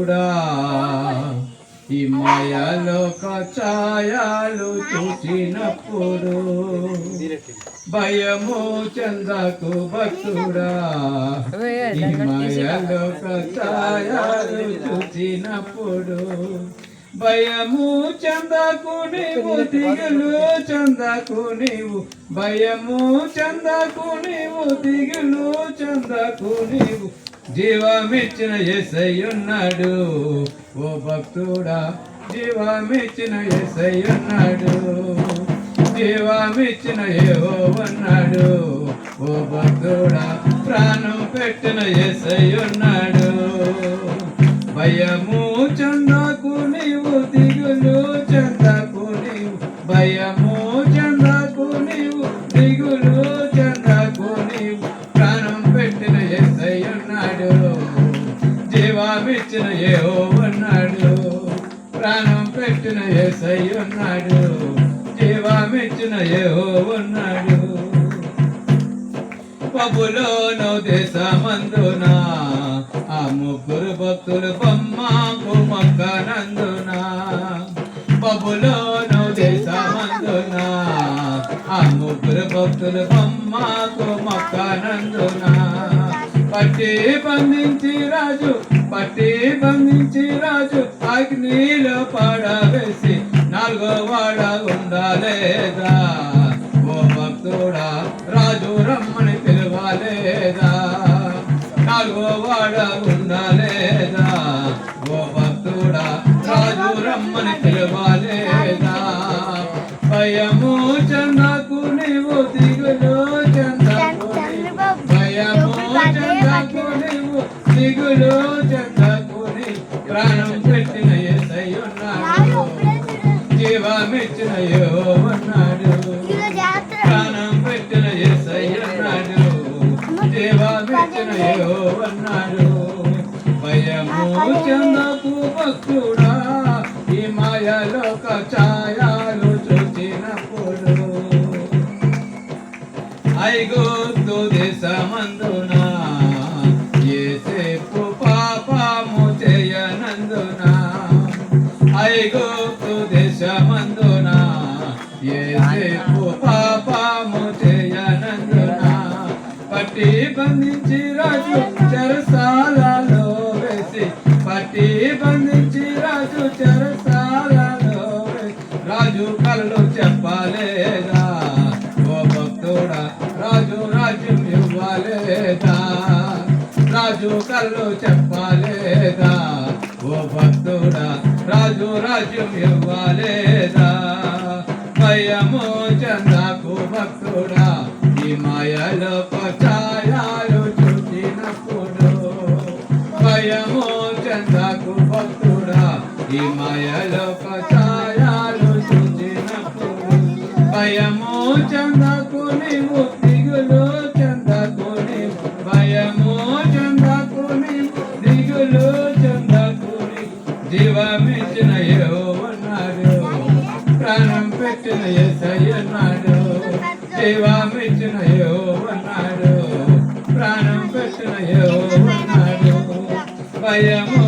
భక్తుడా ఈ మాయలోక ఛాయలు చూసినప్పుడు భయము చెందకు భక్తుడా ఈ మాయలోక ఛాయలు చూసినప్పుడు భయము చెందకు నీవు దిగులు చెందకు నీవు భయము చెందకు నీవు దిగులు చెందకు నీవు జీవమిచ్చిన యేసయ్యున్నాడు ఓ భక్తుడా జీవమిచ్చిన యేసయ్యున్నాడు జీవమిచ్చిన యెహోవన్నాడు ఓ భక్తుడా ప్రాణం పెట్టిన యేసయ్యున్నాడు భయము చెందకు నీవు దిగులు చెందకు నీవు భయము చెందకు నీవు దిగులు చెందకు నీవు ప్రాణం పెట్టిన యేసయ్యున్నాడు జీవమిచ్చిన యెహోవన్నాడు ప్రాణం పెట్టిన యేసయ్యున్నాడు జీవమిచ్చిన యెహోవన్నాడు బబులోను దేశమందున ఆ ముగ్గురు భక్తులు బొమ్మకు మొక్కనందున బబులోను దేశమందున ఆ ముగ్గురు భక్తులు బొమ్మకు మొక్కనందున పట్టి బంధించి రాజు అగ్నిలో పడవేసి నాలుగో వాడ ఉండాలేదా ఓ భక్తుడా రాజు రమ్మని పిలవాలేదా నాలుగో వాడ ఉండాలేదా ఓ భక్తుడా రాజు రమ్మని పిలవాలేదా భయము చెందకు నీవు దిగులు చెందకు భయము చెందకు నీవు దిగులు చెందకు ప్రాణం పెట్టిన యేసయ్యున్నాడు జీవమిచ్చిన యెహోవన్నాడు ప్రాణం పెట్టిన యేసయ్యున్నాడు జీవమిచ్చిన యెహోవన్నాడు భయము చెందకు భక్తుడా ఈ మాయలోక ఛాయలు చూచినప్పుడు ఐగుప్తు దేశమందున యేసేపు పాపము చేయనందున ఐగుప్తు దేశమందున యేసేపు పాపము చేయనందున పట్టి బంధించి రాజు చెరసాలలో వేసి పట్టి బంధించి రాజు చెరసాలలో వేసి రాజు కలలు చెప్పలేదా ఓ భక్తుడా రాజు రాజ్యం ఇవ్వలేదా రాజు కళ్ళు చెప్పలేదా ఓ భక్తుడా రాజు రాజ్యం ఇవ్వలేదా భయము చెందకు భక్తుడా ఈ మాయలోక ఛాయలు చూసినప్పుడు భయము చెందకు భక్తుడా ఈ మాయలోక ఛాయలు చూసినప్పుడు భయము చెందకు నీవు దిగులు చెందకు నీవు భయము చెందకు నీవు దిగులు చెందకు నీవు జీవమిచ్చిన యెహోవన్నాడు ప్రాణం పెట్టిన యేసయ్యున్నాడు జీవమిచ్చిన యెహోవన్నాడు ప్రాణం పెట్టిన యెహోవన్నాడు భయము